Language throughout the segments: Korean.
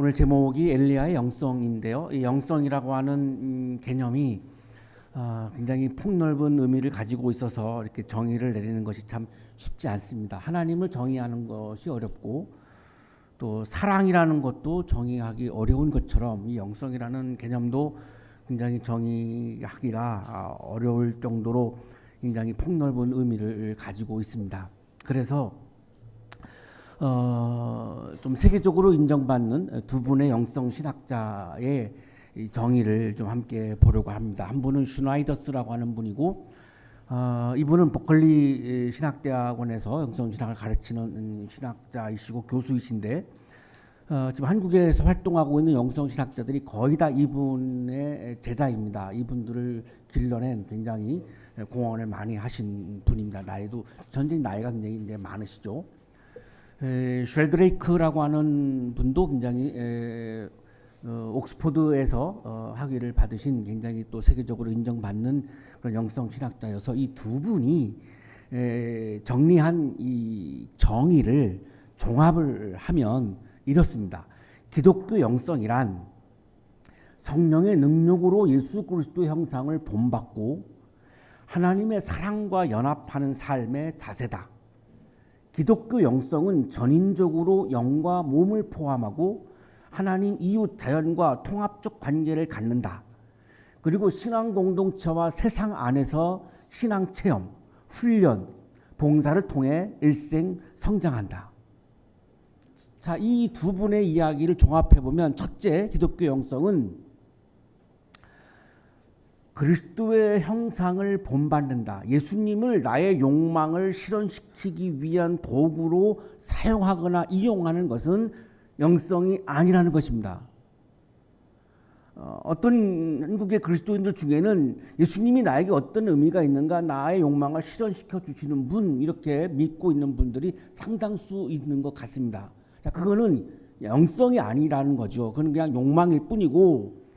오늘 제목이 엘리야의 영성인데요. 이 영성이라고 하는 개념이 굉장히 폭넓은 의미를 가지고 있어서 이렇게 정의를 내리는 것이 참 쉽지 않습니다. 하나님을 정의하는 것이 어렵고 또 사랑이라는 것도 정의하기 어려운 것처럼 이 영성이라는 개념도 굉장히 정의하기가 어려울 정도로 굉장히 폭넓은 의미를 가지고 있습니다. 그래서 좀 세계적으로 인정받는 두 분의 영성 신학자의 정의를 좀 함께 보려고 합니다. 한 분은 슈나이더스라고 하는 분이고, 이분은 버클리 신학대학원에서 영성 신학을 가르치는 신학자이시고 교수이신데, 지금 한국에서 활동하고 있는 영성 신학자들이 거의 다 이분의 제자입니다. 이분들을 길러낸 굉장히 공헌을 많이 하신 분입니다. 나이도 전쟁 나이가 굉장히 많으시죠. 쉘드레이크라고 하는 분도 굉장히 옥스포드에서 학위를 받으신 굉장히 또 세계적으로 인정받는 그런 영성 신학자여서 이 두 분이 정리한 이 정의를 종합을 하면 이렇습니다. 기독교 영성이란 성령의 능력으로 예수 그리스도의 형상을 본받고 하나님의 사랑과 연합하는 삶의 자세다. 기독교 영성은 전인적으로 영과 몸을 포함하고 하나님 이웃 자연과 통합적 관계를 갖는다. 그리고 신앙 공동체와 세상 안에서 신앙 체험, 훈련, 봉사를 통해 일생 성장한다. 자, 이 두 분의 이야기를 종합해 보면 첫째, 기독교 영성은 그리스도의 형상을 본받는다. 예수님을 나의 욕망을 실현시키기 위한 도구로 사용하거나 이용하는 것은 영성이 아니라는 것입니다. 어떤 한국의 그리스도인들 중에는 예수님이 나에게 어떤 의미가 있는가, 나의 욕망을 실현시켜 주시는 분, 이렇게 믿고 있는 분들이 상당수 있는 것 같습니다. 자, 그거는 영성이 아니라는 거죠. 그건 그냥 욕망일 뿐이고,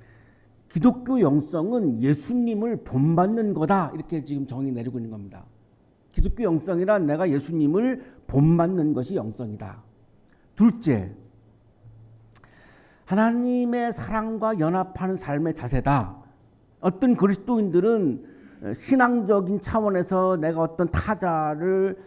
기독교 영성은 예수님을 본받는 거다. 이렇게 지금 정의 내리고 있는 겁니다. 기독교 영성이란 내가 예수님을 본받는 것이 영성이다. 둘째, 하나님의 사랑과 연합하는 삶의 자세다. 어떤 그리스도인들은 신앙적인 차원에서 내가 어떤 타자를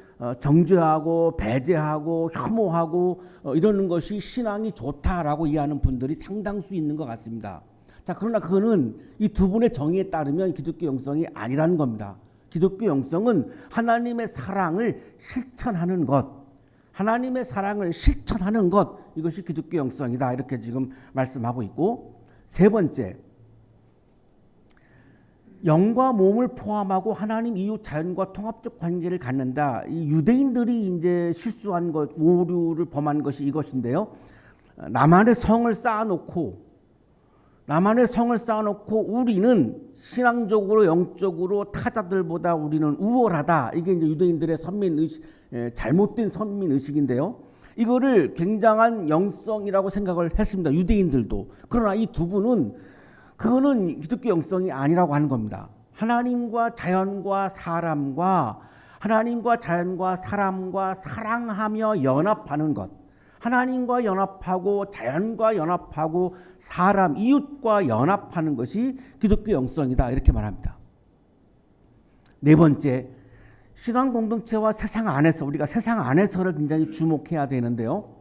정죄하고 배제하고 혐오하고 이러는 것이 신앙이 좋다라고 이해하는 분들이 상당수 있는 것 같습니다. 자, 그러나 그거는 이 두 분의 정의에 따르면 기독교 영성이 아니라는 겁니다. 기독교 영성은 하나님의 사랑을 실천하는 것, 하나님의 사랑을 실천하는 것, 이것이 기독교 영성이다. 이렇게 지금 말씀하고 있고, 세 번째, 영과 몸을 포함하고 하나님 이웃 자연과 통합적 관계를 갖는다. 이 유대인들이 이제 실수한 것, 오류를 범한 것이 이것인데요. 나만의 성을 쌓아놓고 우리는 신앙적으로 영적으로 타자들보다 우리는 우월하다. 이게 이제 유대인들의 선민의식, 잘못된 선민의식인데요. 이거를 굉장한 영성이라고 생각을 했습니다. 유대인들도. 그러나 이 두 분은 그거는 기독교 영성이 아니라고 하는 겁니다. 하나님과 자연과 사람과 사랑하며 연합하는 것. 하나님과 연합하고 자연과 연합하고 사람, 이웃과 연합하는 것이 기독교 영성이다. 이렇게 말합니다. 네 번째, 신앙 공동체와 세상 안에서, 우리가 세상 안에서를 굉장히 주목해야 되는데요.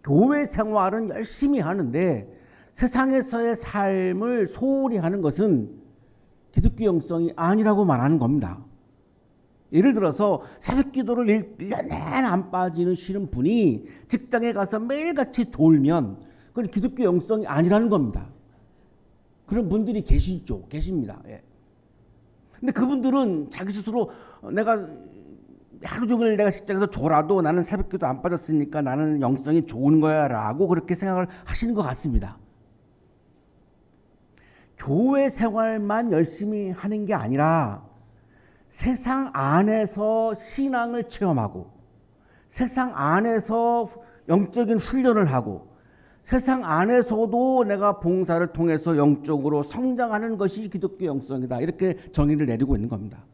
교회 생활은 열심히 하는데 세상에서의 삶을 소홀히 하는 것은 기독교 영성이 아니라고 말하는 겁니다. 예를 들어서 새벽 기도를 1년 내내 안 빠지시는 분이 직장에 가서 매일같이 졸면 그건 기독교 영성이 아니라는 겁니다. 그런 분들이 계십니다. 예. 근데 그분들은 자기 스스로 내가 하루 종일 내가 직장에서 졸아도 나는 새벽 기도 안 빠졌으니까 나는 영성이 좋은 거야 라고 그렇게 생각을 하시는 것 같습니다. 교회 생활만 열심히 하는 게 아니라 세상 안에서 신앙을 체험하고 세상 안에서 영적인 훈련을 하고 세상 안에서도 내가 봉사를 통해서 영적으로 성장하는 것이 기독교 영성이다. 이렇게 정의를 내리고 있는 겁니다.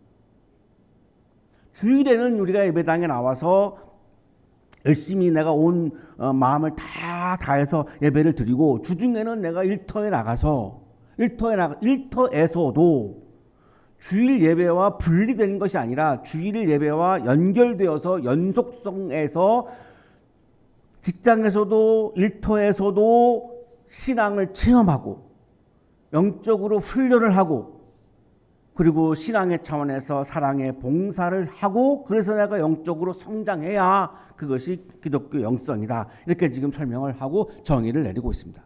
주일에는 우리가 예배당에 나와서 열심히 내가 온 마음을 다 다 다해서 예배를 드리고 주중에는 내가 일터에 나가서 일터에서도 주일 예배와 분리되는 것이 아니라 주일 예배와 연결되어서 연속성에서 직장에서도 일터에서도 신앙을 체험하고 영적으로 훈련을 하고 그리고 신앙의 차원에서 사랑의 봉사를 하고 그래서 내가 영적으로 성장해야 그것이 기독교 영성이다. 이렇게 지금 설명을 하고 정의를 내리고 있습니다.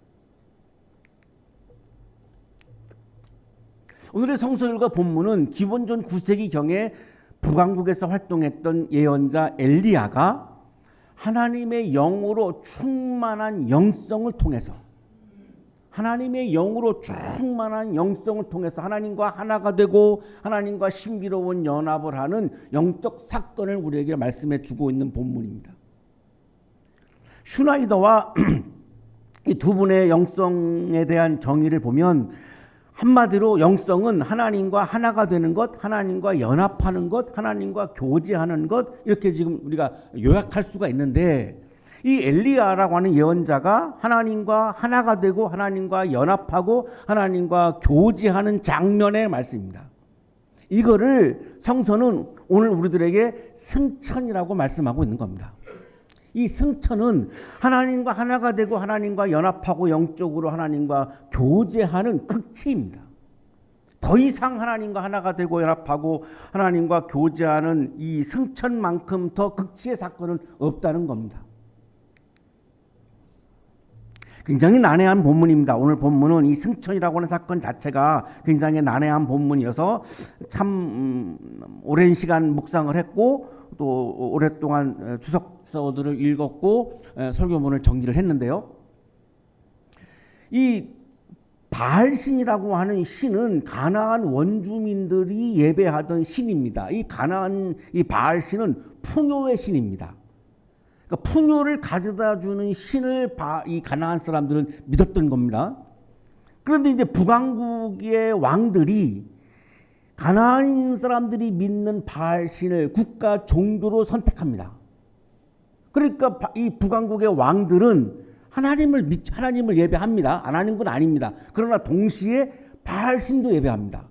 오늘의 성서율과 본문은 기원전 9세기경에 북왕국에서 활동했던 예언자 엘리야가 하나님의 영으로 충만한 영성을 통해서 하나님과 하나가 되고 하나님과 신비로운 연합을 하는 영적 사건을 우리에게 말씀해 주고 있는 본문입니다. 슈나이더와 이 두 분의 영성에 대한 정의를 보면 한마디로 영성은 하나님과 하나가 되는 것, 하나님과 연합하는 것, 하나님과 교제하는 것 이렇게 지금 우리가 요약할 수가 있는데 이 엘리야라고 하는 예언자가 하나님과 하나가 되고 하나님과 연합하고 하나님과 교제하는 장면의 말씀입니다. 이거를 성서는 오늘 우리들에게 승천이라고 말씀하고 있는 겁니다. 이 승천은 하나님과 하나가 되고 하나님과 연합하고 영적으로 하나님과 교제하는 극치입니다. 더 이상 하나님과 하나가 되고 연합하고 하나님과 교제하는 이 승천만큼 더 극치의 사건은 없다는 겁니다. 굉장히 난해한 본문입니다. 오늘 본문은 이 승천이라고 하는 사건 자체가 굉장히 난해한 본문이어서 참 오랜 시간 묵상을 했고 또 오랫동안 주석서들을 읽었고 설교문을 정리를 했는데요. 이 바알신이라고 하는 신은 가나안 원주민들이 예배하던 신입니다. 이 가나안 이 바알신은 풍요의 신입니다. 그러니까 풍요를 가져다 주는 신을 이 가나안 사람들은 믿었던 겁니다. 그런데 이제 북왕국의 왕들이 가나안 사람들이 믿는 바알신을 국가 종교로 선택합니다. 그러니까 이 북왕국의 왕들은 하나님을 예배합니다. 안 하는 건 아닙니다. 그러나 동시에 바알신도 예배합니다.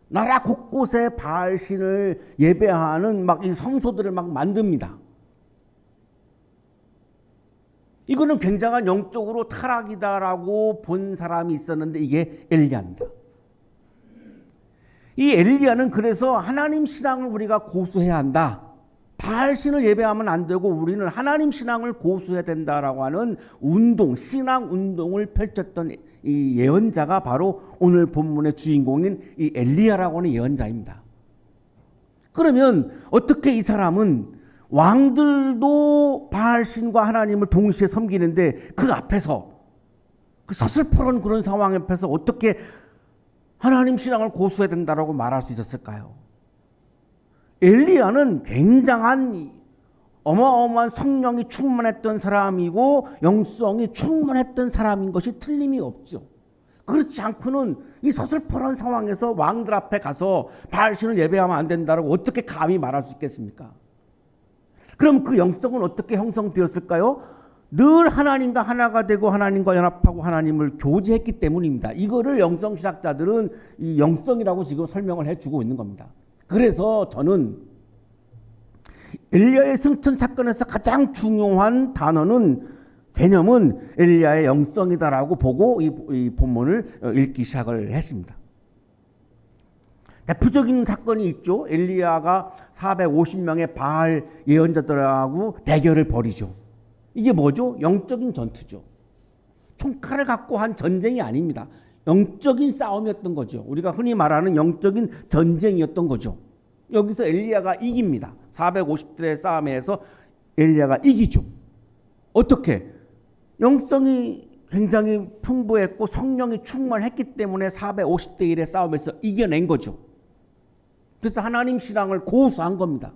나라 곳곳에 바알신을 예배하는 막 이 성소들을 막 만듭니다. 이거는 굉장한 영적으로 타락이다라고 본 사람이 있었는데 이게 엘리야입니다. 이 엘리야는 그래서 하나님 신앙을 우리가 고수해야 한다. 바알신을 예배하면 안 되고 우리는 하나님 신앙을 고수해야 된다라고 하는 운동, 신앙 운동을 펼쳤던 이 예언자가 바로 오늘 본문의 주인공인 이 엘리야라고 하는 예언자입니다. 그러면 어떻게 이 사람은 왕들도 바알신과 하나님을 동시에 섬기는데 그 앞에서 그 서슬퍼런 그런 상황 앞에서 어떻게 하나님 신앙을 고수해야 된다라고 말할 수 있었을까요? 엘리야는 굉장한 어마어마한 성령이 충만했던 사람이고 영성이 충만했던 사람인 것이 틀림이 없죠. 그렇지 않고는 이 서슬퍼런 상황에서 왕들 앞에 가서 바알신을 예배하면 안 된다라고 어떻게 감히 말할 수 있겠습니까? 그럼 그 영성은 어떻게 형성되었을까요? 늘 하나님과 하나가 되고 하나님과 연합하고 하나님을 교제했기 때문입니다. 이거를 영성신학자들은 이 영성이라고 지금 설명을 해주고 있는 겁니다. 그래서 저는 엘리야의 승천 사건에서 가장 중요한 개념은 엘리야의 영성이다라고 보고 이 본문을 읽기 시작을 했습니다. 대표적인 사건이 있죠. 엘리야가 450명의 바알 예언자들하고 대결을 벌이죠. 이게 뭐죠? 영적인 전투죠. 총칼을 갖고 한 전쟁이 아닙니다. 영적인 싸움이었던 거죠. 우리가 흔히 말하는 영적인 전쟁이었던 거죠. 여기서 엘리야가 이깁니다. 450대의 싸움에서 엘리야가 이기죠. 어떻게? 영성이 굉장히 풍부했고 성령이 충만했기 때문에 450대 1의 싸움에서 이겨낸 거죠. 그래서 하나님 신앙을 고수한 겁니다.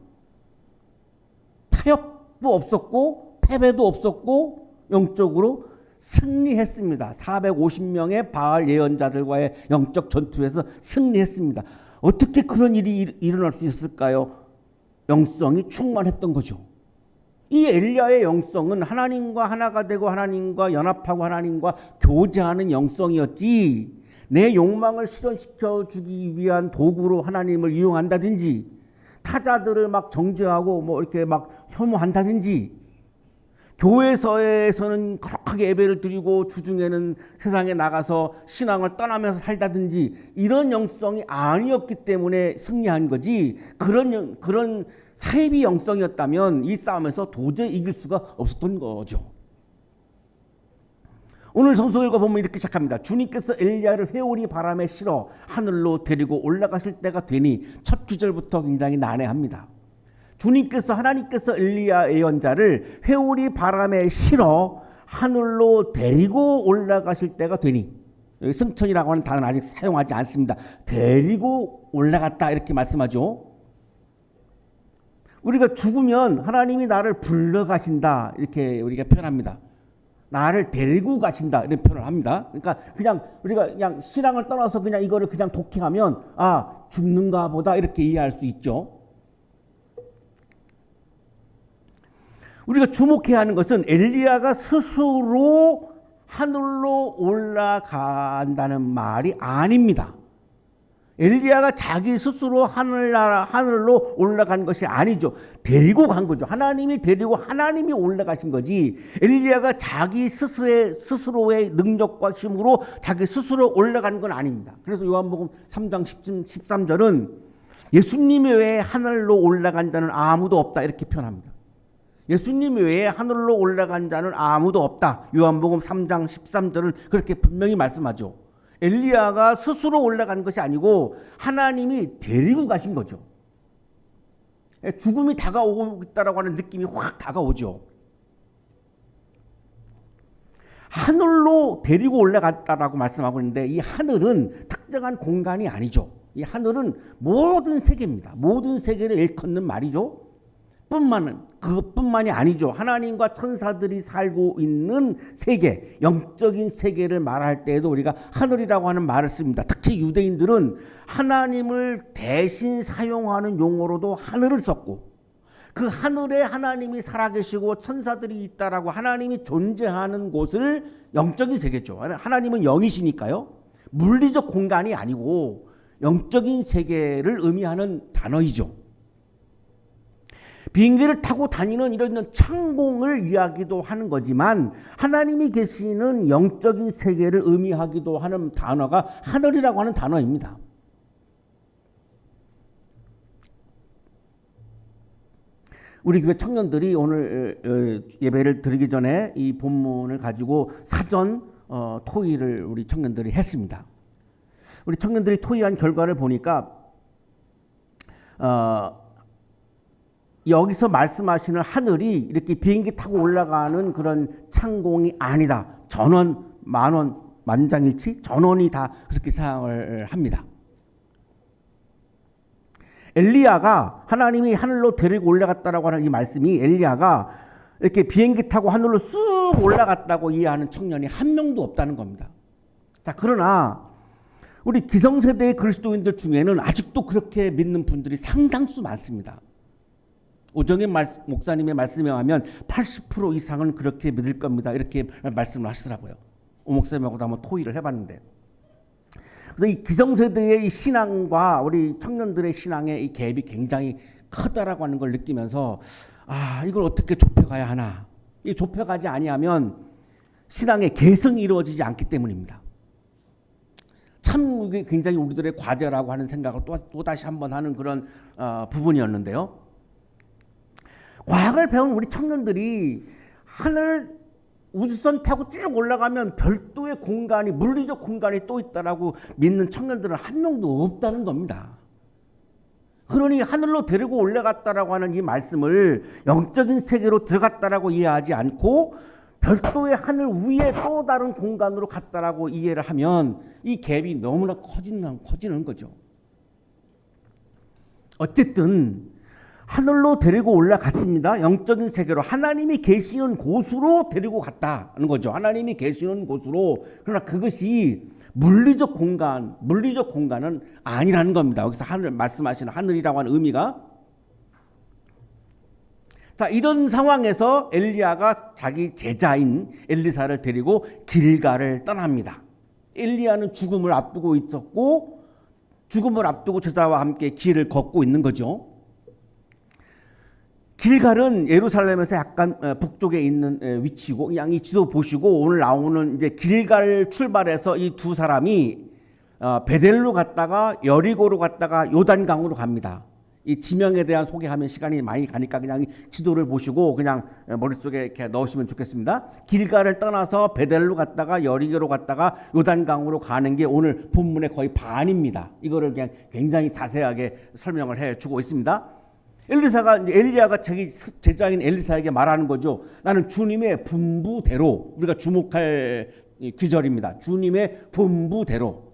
타협도 없었고 패배도 없었고 영적으로 승리했습니다. 450명의 바알 예언자들과의 영적 전투에서 승리했습니다. 어떻게 그런 일이 일어날 수 있을까요? 영성이 충만했던 거죠. 이 엘리야의 영성은 하나님과 하나가 되고 하나님과 연합하고 하나님과 교제하는 영성이었지, 내 욕망을 실현시켜 주기 위한 도구로 하나님을 이용한다든지, 타자들을 막 정죄하고 뭐 이렇게 막 혐오한다든지, 교회에서는 거룩하게 예배를 드리고 주중에는 세상에 나가서 신앙을 떠나면서 살다든지, 이런 영성이 아니었기 때문에 승리한 거지, 그런 사이비 영성이었다면 이 싸움에서 도저히 이길 수가 없었던 거죠. 오늘 성서 읽어보면 이렇게 시작합니다. 주님께서 엘리야를 회오리 바람에 실어 하늘로 데리고 올라가실 때가 되니, 첫 구절부터 굉장히 난해합니다. 하나님께서 엘리야 예언자를 회오리 바람에 실어 하늘로 데리고 올라가실 때가 되니, 여기 승천이라고 하는 단어는 아직 사용하지 않습니다. 데리고 올라갔다 이렇게 말씀하죠. 우리가 죽으면 하나님이 나를 불러가신다 이렇게 우리가 표현합니다. 나를 데리고 가신다 이런 표현을 합니다. 그러니까 그냥 우리가 그냥 신앙을 떠나서 그냥 이거를 그냥 독해하면 죽는가 보다 이렇게 이해할 수 있죠. 우리가 주목해야 하는 것은 엘리야가 스스로 하늘로 올라간다는 말이 아닙니다. 엘리야가 자기 스스로 하늘로 올라간 것이 아니죠. 데리고 간 거죠. 하나님이 데리고 하나님이 올라가신 거지, 엘리야가 자기 스스로의 능력과 힘으로 자기 스스로 올라간 건 아닙니다. 그래서 요한복음 3장 13절은 예수님 외에 하늘로 올라간 자는 아무도 없다 이렇게 표현합니다. 예수님 외에 하늘로 올라간 자는 아무도 없다. 요한복음 3장 13절은 그렇게 분명히 말씀하죠. 엘리야가 스스로 올라간 것이 아니고 하나님이 데리고 가신 거죠. 죽음이 다가오고 있다라고 하는 느낌이 확 다가오죠. 하늘로 데리고 올라갔다라고 말씀하고 있는데, 이 하늘은 특정한 공간이 아니죠. 이 하늘은 모든 세계입니다. 모든 세계를 일컫는 말이죠. 그것뿐만이 아니죠. 하나님과 천사들이 살고 있는 세계, 영적인 세계를 말할 때에도 우리가 하늘이라고 하는 말을 씁니다. 특히 유대인들은 하나님을 대신 사용하는 용어로도 하늘을 썼고, 그 하늘에 하나님이 살아계시고 천사들이 있다라고 하나님이 존재하는 곳을 영적인 세계죠. 하나님은 영이시니까요. 물리적 공간이 아니고 영적인 세계를 의미하는 단어이죠. 비행기를 타고 다니는 이런 창공을 이야기도 하는 거지만, 하나님이 계시는 영적인 세계를 의미하기도 하는 단어가 하늘이라고 하는 단어입니다. 우리 교회 청년들이 오늘 예배를 드리기 전에 이 본문을 가지고 사전 토의를 우리 청년들이 했습니다. 우리 청년들이 토의한 결과를 보니까 여기서 말씀하시는 하늘이 이렇게 비행기 타고 올라가는 그런 창공이 아니다. 전원, 만원, 만장일치, 전원이 다 그렇게 생각을 합니다. 엘리야가 하나님이 하늘로 데리고 올라갔다라고 하는 이 말씀이, 엘리야가 이렇게 비행기 타고 하늘로 쑥 올라갔다고 이해하는 청년이 한 명도 없다는 겁니다. 자, 그러나 우리 기성세대의 그리스도인들 중에는 아직도 그렇게 믿는 분들이 상당수 많습니다. 오정현 목사님의 말씀에 하면 80% 이상은 그렇게 믿을 겁니다. 이렇게 말씀을 하시더라고요. 오 목사님하고도 한번 토의를 해봤는데, 그래서 이 기성세대의 이 신앙과 우리 청년들의 신앙의 이 갭이 굉장히 크다라고 하는 걸 느끼면서, 이걸 어떻게 좁혀가야 하나. 이 좁혀가지 아니하면 신앙의 개성이 이루어지지 않기 때문입니다. 참 이게 굉장히 우리들의 과제라고 하는 생각을 또 다시 한번 하는 그런 부분이었는데요. 과학을 배운 우리 청년들이 하늘 우주선 타고 쭉 올라가면 별도의 공간이, 물리적 공간이 또 있다라고 믿는 청년들은 한 명도 없다는 겁니다. 그러니 하늘로 데리고 올라갔다라고 하는 이 말씀을 영적인 세계로 들어갔다라고 이해하지 않고 별도의 하늘 위에 또 다른 공간으로 갔다라고 이해를 하면 이 갭이 너무나 커지는 거죠. 어쨌든 하늘로 데리고 올라갔습니다. 영적인 세계로, 하나님이 계시는 곳으로 데리고 갔다는 거죠. 하나님이 계시는 곳으로. 그러나 그것이 물리적 공간은 아니라는 겁니다. 여기서 말씀하시는 하늘이라고 하는 의미가. 자, 이런 상황에서 엘리야가 자기 제자인 엘리사를 데리고 길갈을 떠납니다. 엘리야는 죽음을 앞두고 있었고 죽음을 앞두고 제자와 함께 길을 걷고 있는 거죠. 길갈은 예루살렘에서 약간 북쪽에 있는 위치고, 이 지도 보시고 오늘 나오는 이제 길갈 출발해서 이 두 사람이 베델로 갔다가 여리고로 갔다가 요단강으로 갑니다. 이 지명에 대한 소개하면 시간이 많이 가니까 그냥 지도를 보시고 그냥 머릿속에 이렇게 넣으시면 좋겠습니다. 길갈을 떠나서 베델로 갔다가 여리고로 갔다가 요단강으로 가는 게 오늘 본문의 거의 반입니다. 이거를 그냥 굉장히 자세하게 설명을 해주고 있습니다. 엘리야가 자기 제자인 엘리사에게 말하는 거죠. 나는 주님의 분부대로, 우리가 주목할 규절입니다. 주님의 분부대로,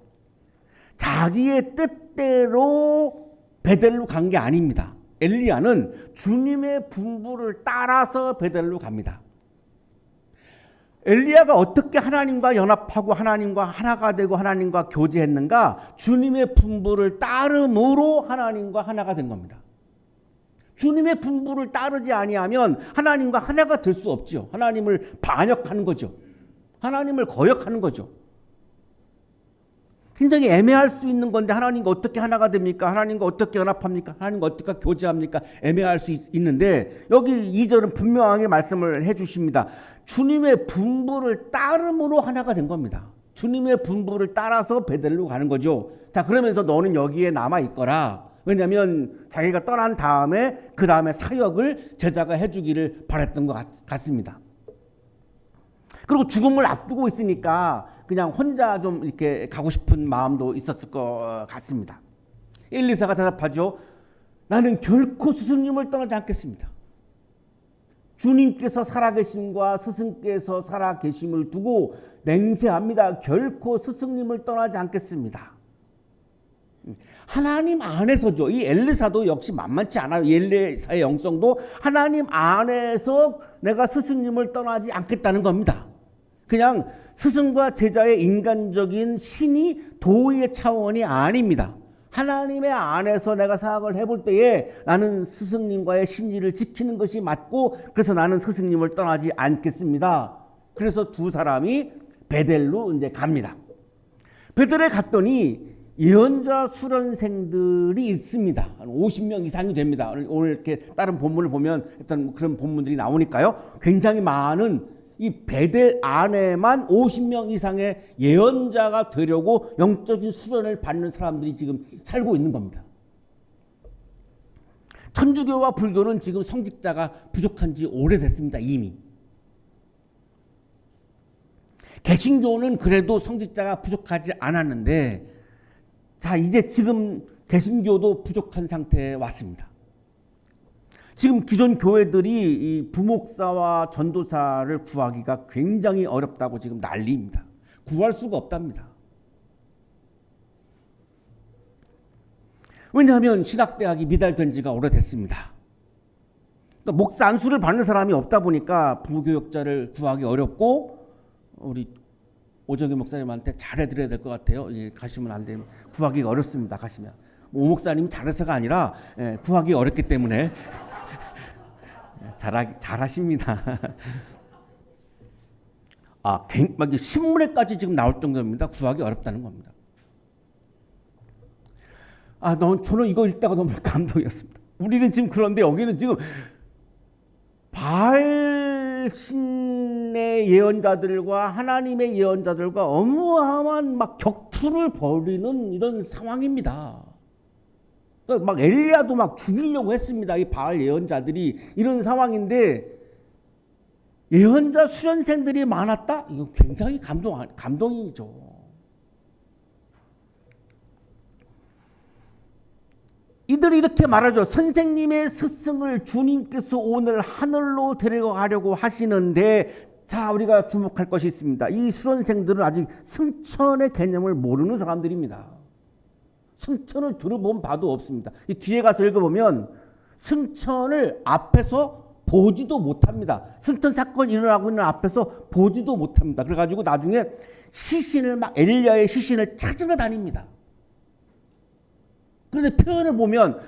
자기의 뜻대로 베델로 간 게 아닙니다. 엘리야는 주님의 분부를 따라서 베델로 갑니다. 엘리야가 어떻게 하나님과 연합하고 하나님과 하나가 되고 하나님과 교제했는가? 주님의 분부를 따름으로 하나님과 하나가 된 겁니다. 주님의 분부를 따르지 아니하면 하나님과 하나가 될 수 없죠. 하나님을 반역하는 거죠. 하나님을 거역하는 거죠. 굉장히 애매할 수 있는 건데 하나님과 어떻게 하나가 됩니까? 하나님과 어떻게 연합합니까? 하나님과 어떻게 교제합니까? 애매할 수 있는데 여기 2절은 분명하게 말씀을 해 주십니다. 주님의 분부를 따름으로 하나가 된 겁니다. 주님의 분부를 따라서 베델로 가는 거죠. 자, 그러면서 너는 여기에 남아 있거라. 왜냐하면 자기가 떠난 다음에 그 다음에 사역을 제자가 해주기를 바랬던 것 같습니다. 그리고 죽음을 앞두고 있으니까 그냥 혼자 좀 이렇게 가고 싶은 마음도 있었을 것 같습니다. 엘리사가 대답하죠. 나는 결코 스승님을 떠나지 않겠습니다. 주님께서 살아계심과 스승께서 살아계심을 두고 맹세합니다. 결코 스승님을 떠나지 않겠습니다. 하나님 안에서죠. 이 엘리사도 역시 만만치 않아요. 엘리사의 영성도 하나님 안에서 내가 스승님을 떠나지 않겠다는 겁니다. 그냥 스승과 제자의 인간적인 신이 도의의 차원이 아닙니다. 하나님의 안에서 내가 사역을 해볼 때에 나는 스승님과의 신의를 지키는 것이 맞고 그래서 나는 스승님을 떠나지 않겠습니다. 그래서 두 사람이 베델로 이제 갑니다. 베델에 갔더니 예언자 수련생들이 있습니다. 한 50명 이상이 됩니다. 오늘 이렇게 다른 본문을 보면 일단 그런 본문들이 나오니까요. 굉장히 많은 이 베델 안에만 50명 이상의 예언자가 되려고 영적인 수련을 받는 사람들이 지금 살고 있는 겁니다. 천주교와 불교는 지금 성직자가 부족한 지 오래됐습니다. 이미. 개신교는 그래도 성직자가 부족하지 않았는데 자, 이제 지금 개신교도 부족한 상태에 왔습니다. 지금 기존 교회들이 이 부목사와 전도사를 구하기가 굉장히 어렵다고 지금 난리입니다. 구할 수가 없답니다. 왜냐하면 신학대학이 미달된 지가 오래됐습니다. 그러니까 목사 안수를 받는 사람이 없다 보니까 부교역자를 구하기 어렵고 우리 오정희 목사님한테 잘해드려야 될 것 같아요. 예, 가시면 안 되면 구하기가 어렵습니다. 가시면 오 목사님 잘해서가 아니라 구하기 어렵기 때문에 잘하십니다. 막 신문에까지 지금 나올 정도입니다. 구하기 어렵다는 겁니다. 저는 이거 읽다가 너무 감동이었습니다. 우리는 지금 그런데 여기는 지금 바알 신의 예언자들과 하나님의 예언자들과 어마어마한 막 격투를 벌이는 이런 상황입니다. 그러니까 막 엘리야도 막 죽이려고 했습니다. 이 바알 예언자들이 이런 상황인데 예언자 수련생들이 많았다? 이거 굉장히 감동이죠. 이들이 이렇게 말하죠. 선생님의 스승을 주님께서 오늘 하늘로 데려가려고 하시는데 자, 우리가 주목할 것이 있습니다. 이 수련생들은 아직 승천의 개념을 모르는 사람들입니다. 승천을 들어본 바도 없습니다. 이 뒤에 가서 읽어보면 승천을 앞에서 보지도 못합니다. 승천 사건이 일어나고 있는 앞에서 보지도 못합니다. 그래가지고 나중에 시신을 막 엘리야의 시신을 찾으러 다닙니다. 그런데 표현을 보면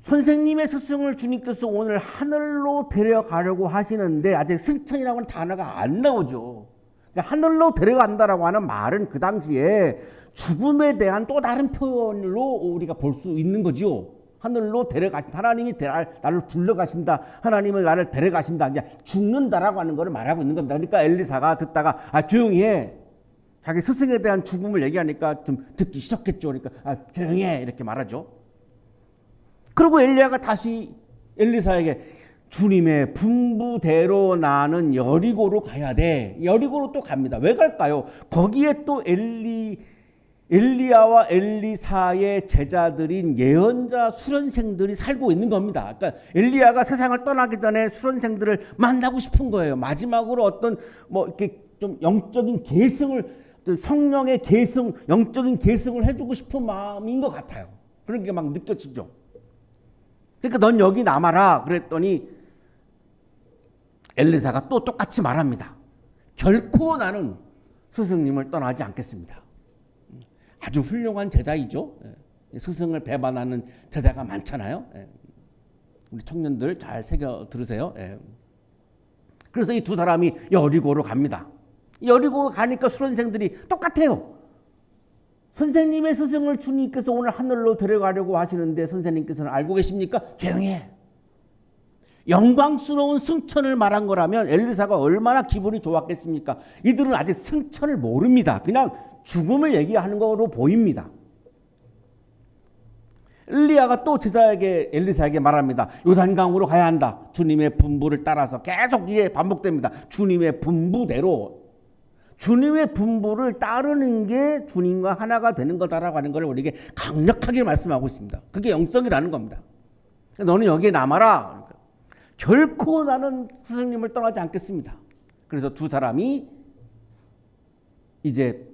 선생님의 스승을 주님께서 오늘 하늘로 데려가려고 하시는데 아직 승천이라고는 단어가 안 나오죠. 그러니까 하늘로 데려간다라고 하는 말은 그 당시에 죽음에 대한 또 다른 표현으로 우리가 볼 수 있는 거죠. 하늘로 데려가신다. 하나님이 나를 불러가신다. 하나님을 나를 데려가신다. 그냥 죽는다라고 하는 것을 말하고 있는 겁니다. 그러니까 엘리사가 듣다가 조용히 해. 자기 스승에 대한 죽음을 얘기하니까 좀 듣기 싫었겠죠. 그러니까 조용히 해. 이렇게 말하죠. 그리고 엘리야가 다시 엘리사에게 주님의 분부대로 나는 여리고로 가야 돼. 여리고로 또 갑니다. 왜 갈까요? 거기에 또 엘리야와 엘리사의 제자들인 예언자 수련생들이 살고 있는 겁니다. 그러니까 엘리야가 세상을 떠나기 전에 수련생들을 만나고 싶은 거예요. 마지막으로 어떤 이렇게 좀 영적인 계승을, 성령의 계승, 영적인 계승을 해주고 싶은 마음인 것 같아요. 그런 게 막 느껴지죠. 그러니까 넌 여기 남아라 그랬더니 엘리사가 또 똑같이 말합니다. 결코 나는 스승님을 떠나지 않겠습니다. 아주 훌륭한 제자이죠. 스승을 배반하는 제자가 많잖아요. 우리 청년들 잘 새겨 들으세요. 그래서 이 두 사람이 여리고로 갑니다. 여리고 가니까 수련생들이 똑같아요. 선생님의 스승을 주님께서 오늘 하늘로 데려가려고 하시는데 선생님께서는 알고 계십니까? 조용히 해. 영광스러운 승천을 말한 거라면 엘리사가 얼마나 기분이 좋았겠습니까? 이들은 아직 승천을 모릅니다. 그냥 죽음을 얘기하는 거로 보입니다. 엘리야가 또 제자에게 엘리사에게 말합니다. 요단강으로 가야 한다. 주님의 분부를 따라서 계속 이게 반복됩니다. 주님의 분부대로. 주님의 분부를 따르는 게 주님과 하나가 되는 거다라고 하는 걸 우리에게 강력하게 말씀하고 있습니다. 그게 영성이라는 겁니다. 너는 여기에 남아라. 결코 나는 스승님을 떠나지 않겠습니다. 그래서 두 사람이 이제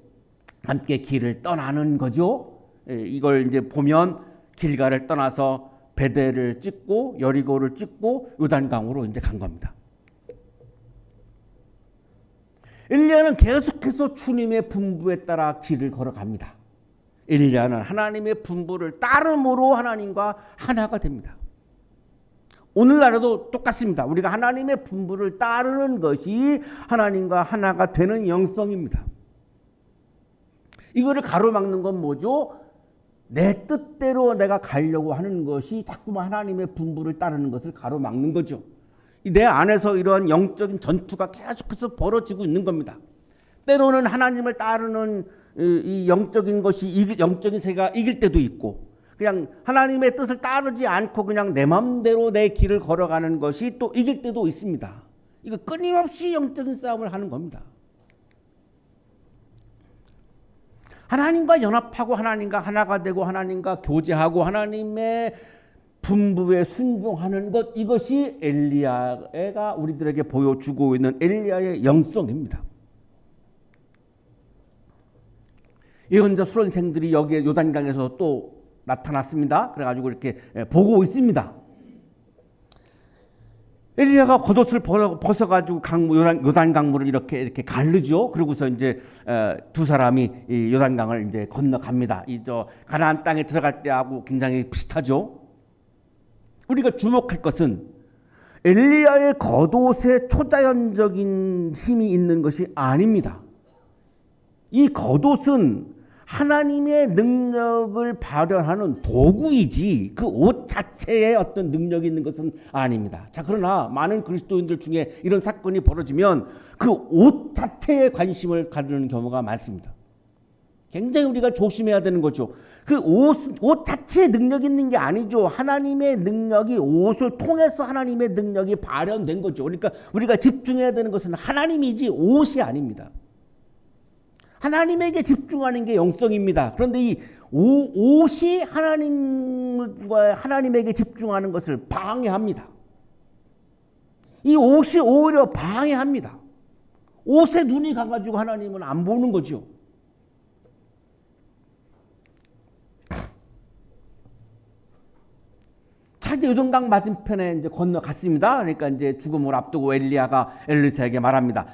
함께 길을 떠나는 거죠. 이걸 이제 보면 길가를 떠나서 베델을 찍고 여리고를 찍고 요단강으로 이제 간 겁니다. 엘리야는 계속해서 주님의 분부에 따라 길을 걸어갑니다. 엘리야는 하나님의 분부를 따름으로 하나님과 하나가 됩니다. 오늘날에도 똑같습니다. 우리가 하나님의 분부를 따르는 것이 하나님과 하나가 되는 영성입니다. 이거를 가로막는 건 뭐죠? 내 뜻대로 내가 가려고 하는 것이 자꾸만 하나님의 분부를 따르는 것을 가로막는 거죠. 내 안에서 이러한 영적인 전투가 계속해서 벌어지고 있는 겁니다. 때로는 하나님을 따르는 이 영적인 것이 영적인 세계가 이길 때도 있고 그냥 하나님의 뜻을 따르지 않고 그냥 내 마음대로 내 길을 걸어가는 것이 또 이길 때도 있습니다. 이거 끊임없이 영적인 싸움을 하는 겁니다. 하나님과 연합하고 하나님과 하나가 되고 하나님과 교제하고 하나님의 분부에 순종하는 것, 이것이 엘리야가 우리들에게 보여주고 있는 엘리야의 영성입니다. 예언자 수련생들이 여기에 요단강에서 또 나타났습니다. 그래가지고 이렇게 보고 있습니다. 엘리야가 겉옷을 벗어가지고 요단강물을 이렇게 가르죠. 그러고서 이제 두 사람이 이 요단강을 이제 건너갑니다. 가나안 땅에 들어갈 때하고 굉장히 비슷하죠. 우리가 주목할 것은 엘리야의 겉옷에 초자연적인 힘이 있는 것이 아닙니다. 이 겉옷은 하나님의 능력을 발현하는 도구이지 그 옷 자체에 어떤 능력이 있는 것은 아닙니다. 자, 그러나 많은 그리스도인들 중에 이런 사건이 벌어지면 그 옷 자체에 관심을 가지는 경우가 많습니다. 굉장히 우리가 조심해야 되는 거죠. 그 옷 자체에 능력이 있는 게 아니죠. 하나님의 능력이 옷을 통해서 하나님의 능력이 발현된 거죠. 그러니까 우리가 집중해야 되는 것은 하나님이지 옷이 아닙니다. 하나님에게 집중하는 게 영성입니다. 그런데 이 옷이 하나님에게 집중하는 것을 방해합니다. 이 옷이 오히려 방해합니다. 옷에 눈이 가가지고 하나님은 안 보는 거죠. 자, 이제 요단강 맞은편에 이제 건너갔습니다. 그러니까 이제 죽음을 앞두고 엘리야가 엘리사에게 말합니다.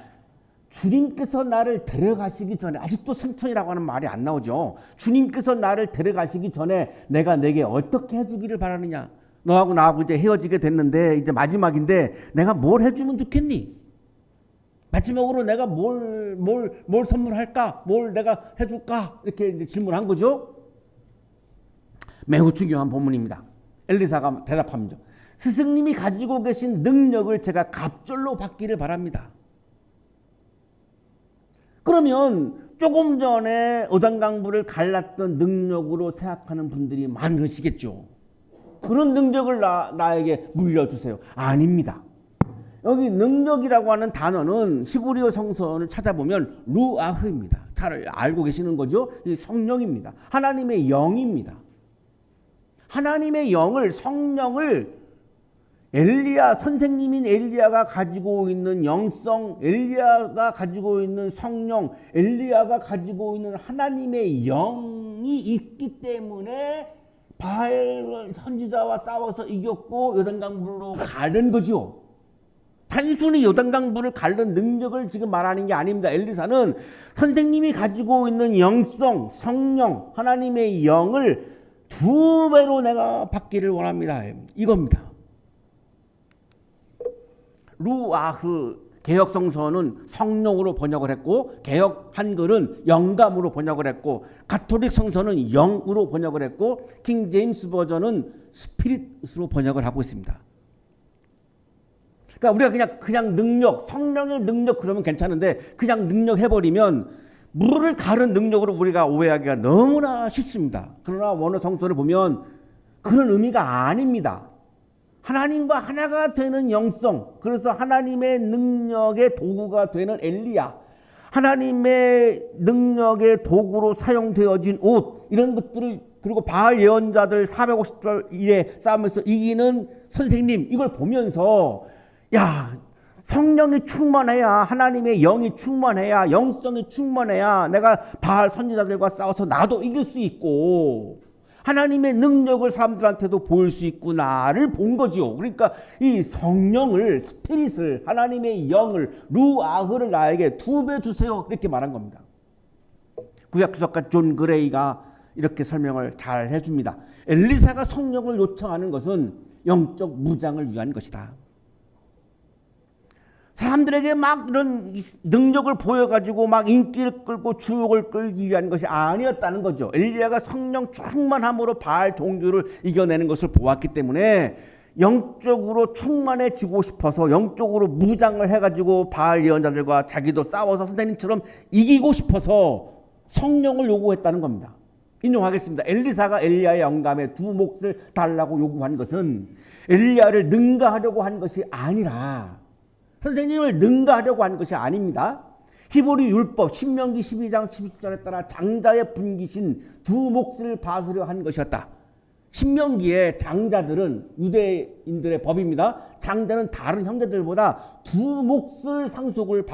주님께서 나를 데려가시기 전에, 아직도 승천이라고 하는 말이 안 나오죠. 주님께서 나를 데려가시기 전에 내가 내게 어떻게 해주기를 바라느냐? 너하고 나하고 이제 헤어지게 됐는데 이제 마지막인데 내가 뭘 해주면 좋겠니? 마지막으로 내가 뭘 선물할까? 뭘 내가 해줄까? 이렇게 이제 질문한 거죠. 매우 중요한 본문입니다. 엘리사가 대답합니다. 스승님이 가지고 계신 능력을 제가 갑절로 받기를 바랍니다. 그러면 조금 전에 어단강불을 갈랐던 능력으로 생각하는 분들이 많으시겠죠. 그런 능력을 나에게 물려주세요. 아닙니다. 여기 능력이라고 하는 단어는 히브리어 성서를 찾아보면 루아흐입니다. 잘 알고 계시는 거죠? 성령입니다. 하나님의 영입니다. 하나님의 영을, 성령을 선생님인 엘리야가 가지고 있는 영성, 엘리야가 가지고 있는 성령, 엘리야가 가지고 있는 하나님의 영이 있기 때문에 바알 선지자와 싸워서 이겼고 요단강물로 가는 거죠. 단순히 요단강물을 가른 능력을 지금 말하는 게 아닙니다. 엘리사는 선생님이 가지고 있는 영성, 성령, 하나님의 영을 2배로 내가 받기를 원합니다. 이겁니다. 루아흐 개혁 성서는 성령으로 번역을 했고 개혁 한글은 영감으로 번역을 했고 가톨릭 성서는 영으로 번역을 했고 킹 제임스 버전은 스피릿으로 번역을 하고 있습니다. 그러니까 우리가 그냥 능력, 성령의 능력 그러면 괜찮은데 그냥 능력 해버리면 물을 가른 능력으로 우리가 오해하기가 너무나 쉽습니다. 그러나 원어 성서를 보면 그런 의미가 아닙니다. 하나님과 하나가 되는 영성, 그래서 하나님의 능력의 도구가 되는 엘리야, 하나님의 능력의 도구로 사용되어진 옷, 이런 것들을, 그리고 바알 예언자들 450일에 싸우면서 이기는 선생님, 이걸 보면서 야, 성령이 충만해야, 하나님의 영이 충만해야, 영성이 충만해야 내가 바알 선지자들과 싸워서 나도 이길 수 있고 하나님의 능력을 사람들한테도 보일 수 있구나를 본 거죠. 그러니까 이 성령을, 스피릿을, 하나님의 영을, 루아흐를 나에게 2배 주세요. 이렇게 말한 겁니다. 구약주석가 존 그레이가 이렇게 설명을 잘 해줍니다. 엘리사가 성령을 요청하는 것은 영적 무장을 위한 것이다. 사람들에게 막 이런 능력을 보여가지고 막 인기를 끌고 주목을 끌기 위한 것이 아니었다는 거죠. 엘리야가 성령 충만함으로 바알 종교를 이겨내는 것을 보았기 때문에 영적으로 충만해지고 싶어서 영적으로 무장을 해가지고 바알 예언자들과 자기도 싸워서 선생님처럼 이기고 싶어서 성령을 요구했다는 겁니다. 인용하겠습니다. 엘리사가 엘리야의 영감에 2 몫을 달라고 요구한 것은 엘리야를 능가하려고 한 것이 아니라 선생님을 능가하려고 한 것이 아닙니다. 히브리 율법 신명기 12장 12절에 따라 장자의 분기신 2 몫을 받으려 한 것이었다. 신명기의 장자들은 유대인들의 법입니다. 장자는 다른 형제들보다 2 몫을 상속을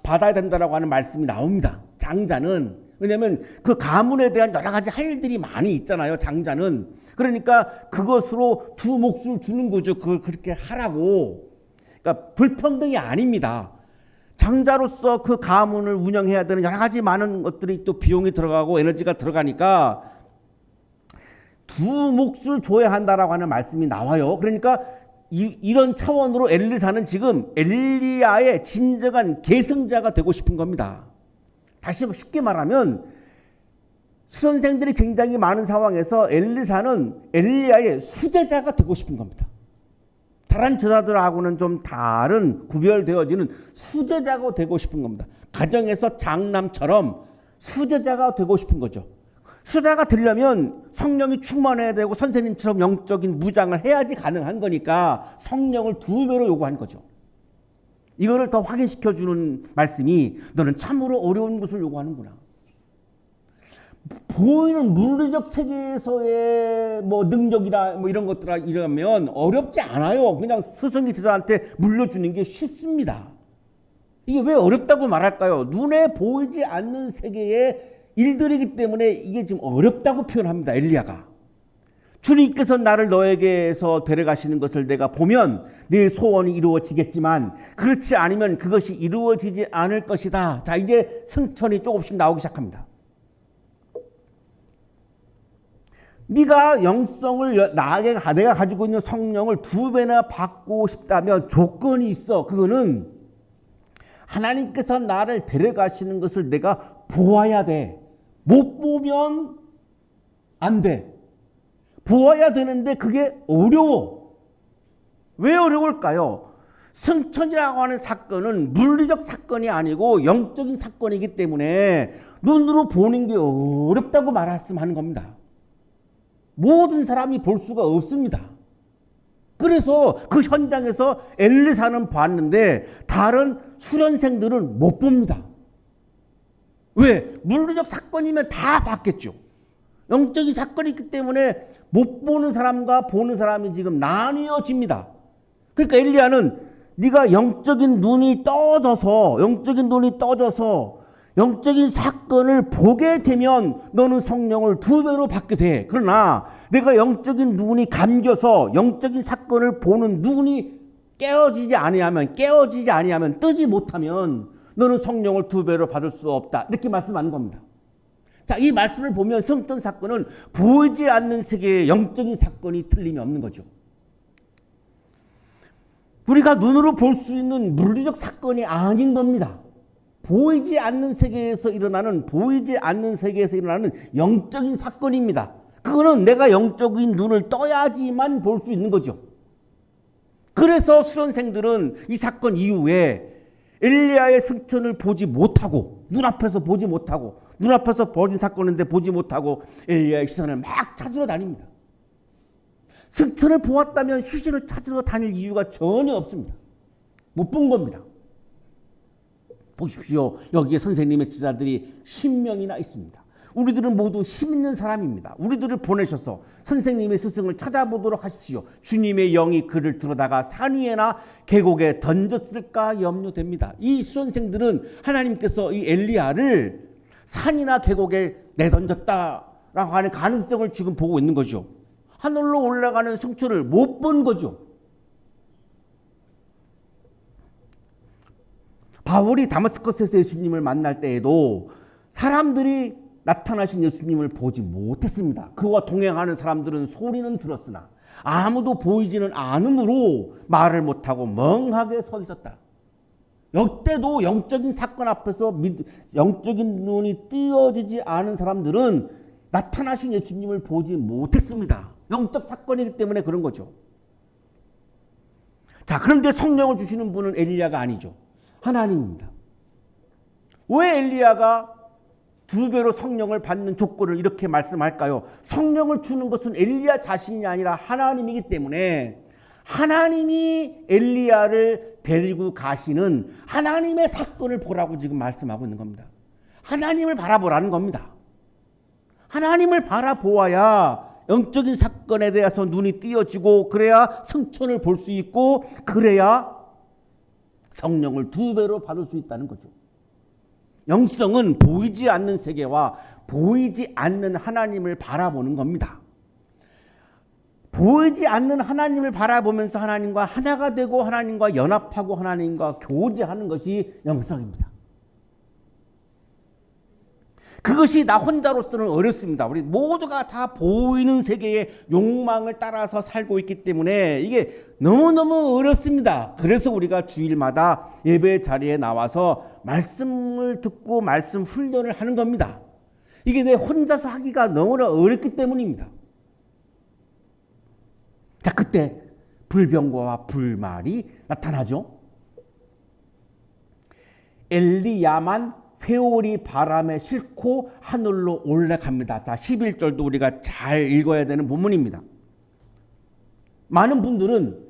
받아야 된다고 하는 말씀이 나옵니다. 장자는, 왜냐하면 그 가문에 대한 여러 가지 할 일들이 많이 있잖아요. 장자는. 그러니까 그것으로 2 몫을 주는 거죠. 그걸 그렇게 하라고. 그러니까 불평등이 아닙니다. 장자로서 그 가문을 운영해야 되는 여러 가지 많은 것들이 또 비용이 들어가고 에너지가 들어가니까 2 몫을 줘야 한다라고 하는 말씀이 나와요. 그러니까 이런 차원으로 엘리사는 지금 엘리야의 진정한 계승자가 되고 싶은 겁니다. 다시 쉽게 말하면 수선생들이 굉장히 많은 상황에서 엘리사는 엘리야의 수제자가 되고 싶은 겁니다. 다른 제자들하고는 좀 다른 구별되어지는 수제자가 되고 싶은 겁니다. 가정에서 장남처럼 수제자가 되고 싶은 거죠. 수제자가 되려면 성령이 충만해야 되고 선생님처럼 영적인 무장을 해야지 가능한 거니까 성령을 2배로 요구한 거죠. 이거를 더 확인시켜주는 말씀이 너는 참으로 어려운 것을 요구하는구나. 보이는 물리적 세계에서의 뭐 능력이나 뭐 이런 것들 이러면 어렵지 않아요. 그냥 스승이 제자한테 물려주는 게 쉽습니다. 이게 왜 어렵다고 말할까요? 눈에 보이지 않는 세계의 일들이기 때문에 이게 지금 어렵다고 표현합니다. 엘리야가. 주님께서 나를 너에게서 데려가시는 것을 내가 보면 내 소원이 이루어지겠지만 그렇지 않으면 그것이 이루어지지 않을 것이다. 자, 이제 승천이 조금씩 나오기 시작합니다. 네가 영성을 내가 가지고 있는 성령을 2배나 받고 싶다면 조건이 있어. 그거는 하나님께서 나를 데려가시는 것을 내가 보아야 돼. 못 보면 안 돼. 보아야 되는데 그게 어려워. 왜 어려울까요? 승천이라고 하는 사건은 물리적 사건이 아니고 영적인 사건이기 때문에 눈으로 보는 게 어렵다고 말씀하는 겁니다. 모든 사람이 볼 수가 없습니다. 그래서 그 현장에서 엘리사는 봤는데 다른 수련생들은 못 봅니다. 왜? 물리적 사건이면 다 봤겠죠. 영적인 사건이 있기 때문에 못 보는 사람과 보는 사람이 지금 나뉘어집니다. 그러니까 엘리야는 네가 영적인 눈이 떠져서 영적인 사건을 보게 되면 너는 성령을 2배로 받게 돼. 그러나 내가 영적인 눈이 감겨서 영적인 사건을 보는 눈이 깨어지지 아니하면 뜨지 못하면 너는 성령을 2배로 받을 수 없다. 이렇게 말씀하는 겁니다. 자, 이 말씀을 보면 승천 사건은 보이지 않는 세계의 영적인 사건이 틀림이 없는 거죠. 우리가 눈으로 볼 수 있는 물리적 사건이 아닌 겁니다. 보이지 않는 세계에서 일어나는 영적인 사건입니다. 그거는 내가 영적인 눈을 떠야지만 볼 수 있는 거죠. 그래서 수련생들은 이 사건 이후에 엘리야의 승천을 보지 못하고 눈앞에서 벌어진 사건인데 보지 못하고 엘리야의 시선을 막 찾으러 다닙니다. 승천을 보았다면 시신을 찾으러 다닐 이유가 전혀 없습니다. 못 본 겁니다. 보십시오. 여기에 선생님의 제자들이 10명이나 있습니다. 우리들은 모두 힘 있는 사람입니다. 우리들을 보내셔서 선생님의 스승을 찾아보도록 하십시오. 주님의 영이 그를 들어다가 산 위에나 계곡에 던졌을까 염려됩니다. 이 수련생들은 하나님께서 이 엘리야를 산이나 계곡에 내던졌다라고 하는 가능성을 지금 보고 있는 거죠. 하늘로 올라가는 승천을 못 본 거죠. 바울이 다마스커스에서 예수님을 만날 때에도 사람들이 나타나신 예수님을 보지 못했습니다. 그와 동행하는 사람들은 소리는 들었으나 아무도 보이지는 않으므로 말을 못하고 멍하게 서 있었다. 역대도 영적인 사건 앞에서 영적인 눈이 띄어지지 않은 사람들은 나타나신 예수님을 보지 못했습니다. 영적 사건이기 때문에 그런 거죠. 자, 그런데 성령을 주시는 분은 엘리야가 아니죠. 하나님입니다. 왜 엘리야가 2배로 성령을 받는 조건을 이렇게 말씀할까요? 성령을 주는 것은 엘리야 자신이 아니라 하나님이기 때문에 하나님이 엘리야를 데리고 가시는 하나님의 사건을 보라고 지금 말씀하고 있는 겁니다. 하나님을 바라보라는 겁니다. 하나님을 바라보아야 영적인 사건에 대해서 눈이 띄어지고 그래야 승천을 볼 수 있고 그래야 성령을 2배로 받을 수 있다는 거죠. 영성은 보이지 않는 세계와 보이지 않는 하나님을 바라보는 겁니다. 보이지 않는 하나님을 바라보면서 하나님과 하나가 되고 하나님과 연합하고 하나님과 교제하는 것이 영성입니다. 그것이 나 혼자로서는 어렵습니다. 우리 모두가 다 보이는 세계의 욕망을 따라서 살고 있기 때문에 이게 너무너무 어렵습니다. 그래서 우리가 주일마다 예배 자리에 나와서 말씀을 듣고 말씀 훈련을 하는 겁니다. 이게 내 혼자서 하기가 너무나 어렵기 때문입니다. 자, 그때 불병거와 불말이 나타나죠. 엘리야만 회오리 바람에 싣고 하늘로 올라갑니다. 자, 11절도 우리가 잘 읽어야 되는 본문입니다. 많은 분들은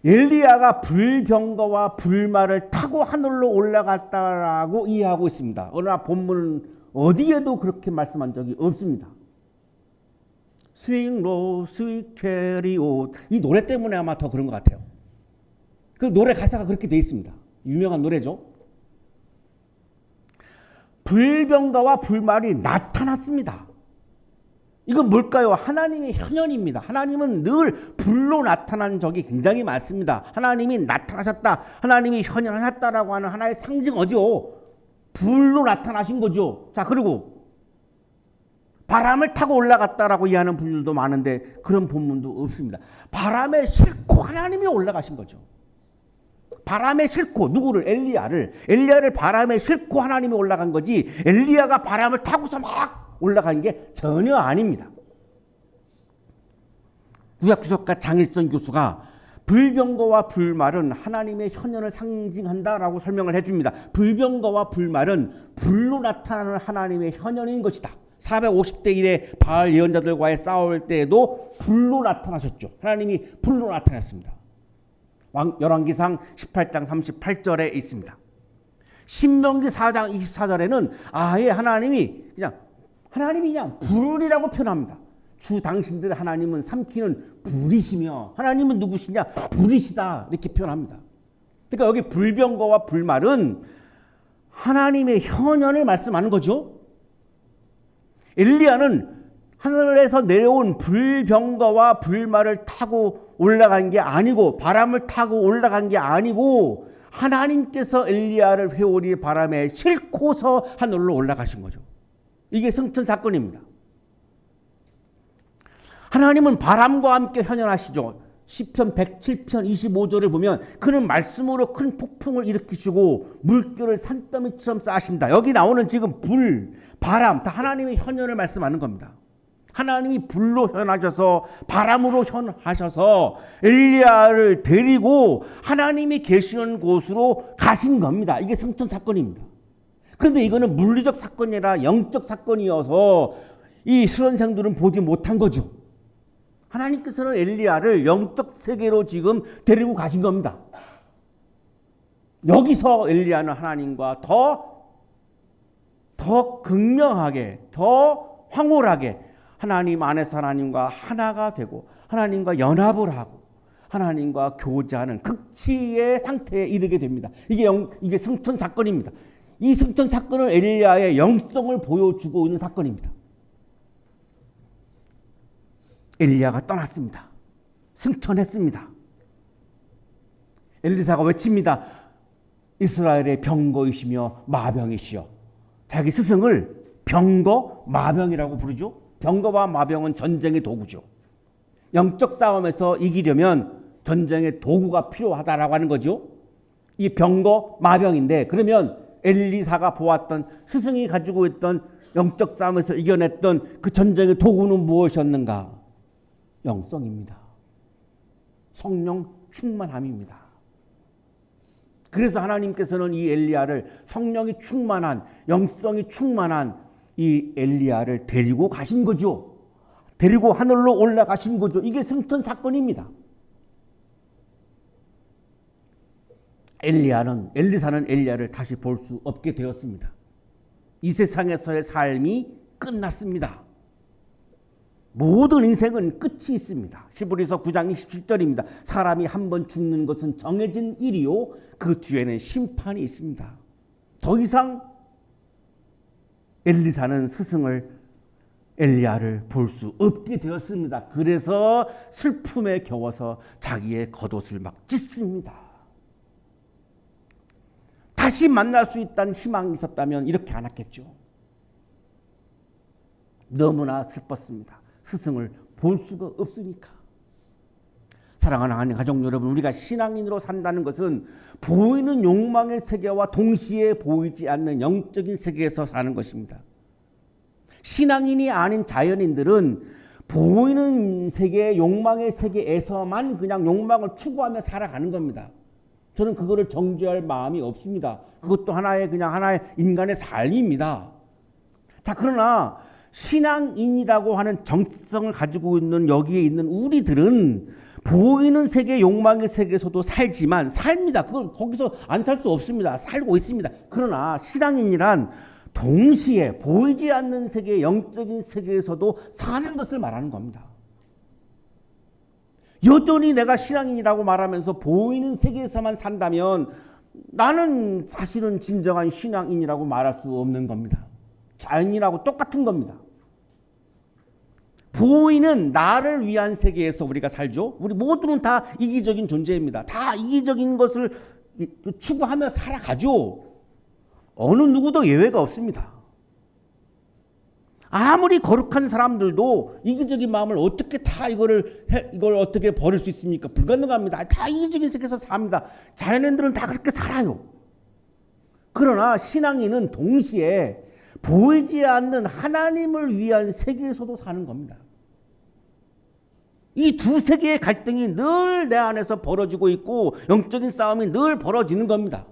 엘리야가 불병거와 불말을 타고 하늘로 올라갔다라고 이해하고 있습니다. 그러나 본문은 어디에도 그렇게 말씀한 적이 없습니다. 스윙 로 스윗 캐리옷, 이 노래 때문에 아마 더 그런 것 같아요. 그 노래 가사가 그렇게 돼 있습니다. 유명한 노래죠. 불병거와 불말이 나타났습니다. 이건 뭘까요? 하나님의 현현입니다. 하나님은 늘 불로 나타난 적이 굉장히 많습니다. 하나님이 나타나셨다, 하나님이 현현하셨다라고 하는 하나의 상징어죠. 불로 나타나신 거죠. 자, 그리고 바람을 타고 올라갔다라고 이해하는 분들도 많은데 그런 본문도 없습니다. 바람에 싣고 하나님이 올라가신 거죠. 바람에 싣고 누구를? 엘리야를 바람에 싣고 하나님이 올라간 거지 엘리야가 바람을 타고서 막 올라간 게 전혀 아닙니다. 구약주석가 장일선 교수가 불병거와 불말은 하나님의 현현을 상징한다라고 설명을 해줍니다. 불병거와 불말은 불로 나타나는 하나님의 현현인 것이다. 450대 1의 바알 예언자들과의 싸울 때에도 불로 나타나셨죠. 하나님이 불로 나타났습니다. 열왕기상 18장 38절에 있습니다. 신명기 4장 24절에는 아예 하나님이 그냥 불이라고 표현합니다. 주 당신들 하나님은 삼키는 불이시며 하나님은 누구시냐? 불이시다 이렇게 표현합니다. 그러니까 여기 불병거와 불말은 하나님의 현현을 말씀하는 거죠. 엘리야는 하늘에서 내려온 불병거와 불말을 타고 올라간 게 아니고 바람을 타고 올라간 게 아니고 하나님께서 엘리야를 회오리 바람에 싣고서 하늘로 올라가신 거죠. 이게 승천 사건입니다. 하나님은 바람과 함께 현현하시죠. 시편 107편 25절을 보면 그는 말씀으로 큰 폭풍을 일으키시고 물결을 산더미처럼 쌓으신다. 여기 나오는 지금 불, 바람 다 하나님의 현현을 말씀하는 겁니다. 하나님이 불로 현하셔서 바람으로 현하셔서 엘리야를 데리고 하나님이 계시는 곳으로 가신 겁니다. 이게 승천 사건입니다. 그런데 이거는 물리적 사건이 아니라 영적 사건이어서 이 수련생들은 보지 못한 거죠. 하나님께서는 엘리야를 영적 세계로 지금 데리고 가신 겁니다. 여기서 엘리야는 하나님과 더 극명하게, 더 황홀하게 하나님 안에서 하나님과 하나가 되고 하나님과 연합을 하고 하나님과 교제하는 극치의 상태에 이르게 됩니다. 이게 승천 사건입니다. 이 승천 사건은 엘리야의 영성을 보여주고 있는 사건입니다. 엘리야가 떠났습니다. 승천했습니다. 엘리사가 외칩니다. 이스라엘의 병거이시며 마병이시여. 자기 스승을 병거, 마병이라고 부르죠. 병거와 마병은 전쟁의 도구죠. 영적 싸움에서 이기려면 전쟁의 도구가 필요하다라고 하는 거죠. 이 병거, 마병인데 그러면 엘리사가 보았던 스승이 가지고 있던 영적 싸움에서 이겨냈던 그 전쟁의 도구는 무엇이었는가? 영성입니다. 성령 충만함입니다. 그래서 하나님께서는 이 엘리야를 성령이 충만한 영성이 충만한 이 엘리야를 데리고 가신 거죠. 데리고 하늘로 올라가신 거죠. 이게 승천 사건입니다. 엘리사는 엘리야를 다시 볼 수 없게 되었습니다. 이 세상에서의 삶이 끝났습니다. 모든 인생은 끝이 있습니다. 히브리서 9장 27절입니다. 사람이 한 번 죽는 것은 정해진 일이요 그 뒤에는 심판이 있습니다. 더 이상 엘리사는 스승을 엘리야를 볼 수 없게 되었습니다. 그래서 슬픔에 겨워서 자기의 겉옷을 막 찢습니다. 다시 만날 수 있다는 희망이 있었다면 이렇게 안 했겠죠. 너무나 슬펐습니다. 스승을 볼 수가 없으니까. 사랑하는 하나님 가족 여러분, 우리가 신앙인으로 산다는 것은 보이는 욕망의 세계와 동시에 보이지 않는 영적인 세계에서 사는 것입니다. 신앙인이 아닌 자연인들은 보이는 세계, 욕망의 세계에서만 그냥 욕망을 추구하며 살아가는 겁니다. 저는 그거를 정죄할 마음이 없습니다. 그것도 하나의 인간의 삶입니다. 자, 그러나 신앙인이라고 하는 정체성을 가지고 있는 여기에 있는 우리들은 보이는 세계, 욕망의 세계에서도 살지만 삽니다. 그걸 거기서 안 살 수 없습니다. 살고 있습니다. 그러나 신앙인이란 동시에 보이지 않는 세계, 영적인 세계에서도 사는 것을 말하는 겁니다. 여전히 내가 신앙인이라고 말하면서 보이는 세계에서만 산다면 나는 사실은 진정한 신앙인이라고 말할 수 없는 겁니다. 자연인하고 똑같은 겁니다. 보이는 나를 위한 세계에서 우리가 살죠. 우리 모두는 다 이기적인 존재입니다. 다 이기적인 것을 추구하며 살아가죠. 어느 누구도 예외가 없습니다. 아무리 거룩한 사람들도 이기적인 마음을 어떻게 이걸 어떻게 버릴 수 있습니까? 불가능합니다. 다 이기적인 세계에서 삽니다. 자연인들은 다 그렇게 살아요. 그러나 신앙인은 동시에 보이지 않는 하나님을 위한 세계에서도 사는 겁니다. 이 두 세계의 갈등이 늘 내 안에서 벌어지고 있고 영적인 싸움이 늘 벌어지는 겁니다.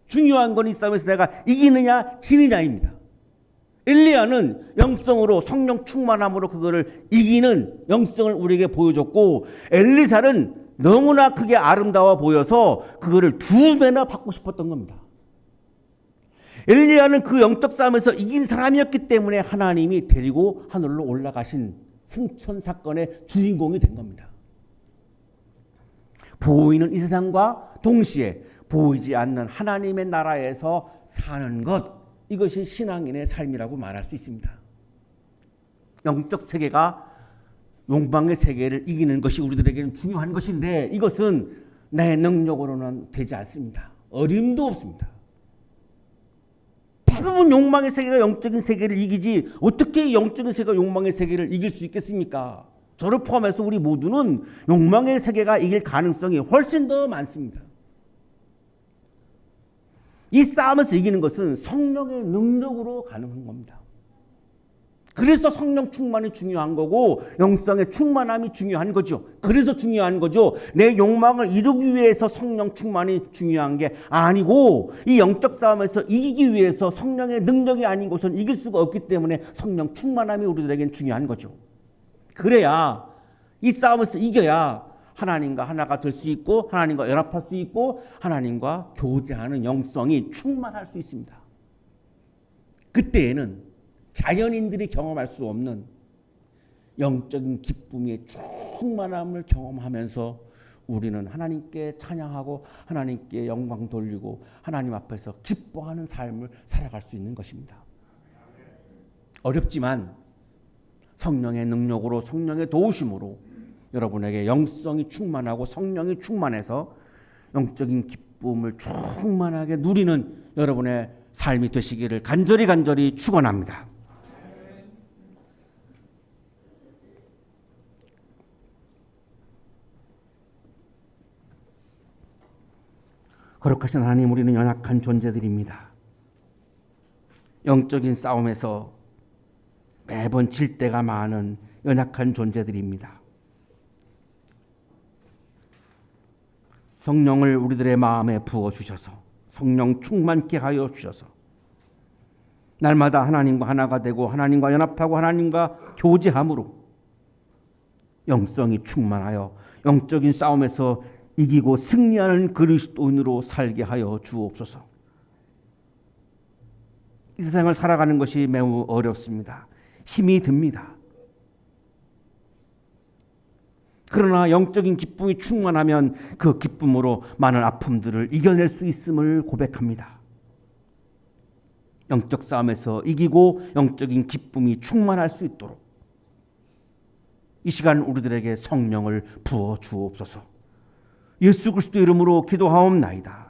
중요한 건 이 싸움에서 내가 이기느냐 지느냐입니다. 엘리야는 영성으로 성령 충만함으로 그거를 이기는 영성을 우리에게 보여줬고, 엘리사는 너무나 그게 아름다워 보여서 그거를 2배나 받고 싶었던 겁니다. 엘리야는 그 영적 싸움에서 이긴 사람이었기 때문에 하나님이 데리고 하늘로 올라가신 승천 사건의 주인공이 된 겁니다. 보이는 이 세상과 동시에 보이지 않는 하나님의 나라에서 사는 것, 이것이 신앙인의 삶이라고 말할 수 있습니다. 영적 세계가 욕망의 세계를 이기는 것이 우리들에게는 중요한 것인데, 이것은 내 능력으로는 되지 않습니다. 어림도 없습니다. 대부분 욕망의 세계가 영적인 세계를 이기지 어떻게 영적인 세계가 욕망의 세계를 이길 수 있겠습니까? 저를 포함해서 우리 모두는 욕망의 세계가 이길 가능성이 훨씬 더 많습니다. 이 싸움에서 이기는 것은 성령의 능력으로 가능한 겁니다. 그래서 성령 충만이 중요한 거고 영성의 충만함이 중요한 거죠. 그래서 중요한 거죠. 내 욕망을 이루기 위해서 성령 충만이 중요한 게 아니고, 이 영적 싸움에서 이기기 위해서 성령의 능력이 아닌 것은 이길 수가 없기 때문에 성령 충만함이 우리들에겐 중요한 거죠. 그래야 이 싸움에서 이겨야 하나님과 하나가 될 수 있고 하나님과 연합할 수 있고 하나님과 교제하는 영성이 충만할 수 있습니다. 그때에는 자연인들이 경험할 수 없는 영적인 기쁨의 충만함을 경험하면서 우리는 하나님께 찬양하고 하나님께 영광 돌리고 하나님 앞에서 기뻐하는 삶을 살아갈 수 있는 것입니다. 어렵지만 성령의 능력으로, 성령의 도우심으로 여러분에게 영성이 충만하고 성령이 충만해서 영적인 기쁨을 충만하게 누리는 여러분의 삶이 되시기를 간절히 축원합니다. 거룩하신 하나님, 우리는 연약한 존재들입니다. 영적인 싸움에서 매번 질 때가 많은 연약한 존재들입니다. 성령을 우리들의 마음에 부어주셔서 성령 충만케 하여 주셔서 날마다 하나님과 하나가 되고 하나님과 연합하고 하나님과 교제함으로 영성이 충만하여 영적인 싸움에서 이기고 승리하는 그리스도인으로 살게 하여 주옵소서. 이 세상을 살아가는 것이 매우 어렵습니다. 힘이 듭니다. 그러나 영적인 기쁨이 충만하면 그 기쁨으로 많은 아픔들을 이겨낼 수 있음을 고백합니다. 영적 싸움에서 이기고 영적인 기쁨이 충만할 수 있도록 이 시간 우리들에게 성령을 부어 주옵소서. 예수 그리스도 이름으로 기도하옵나이다.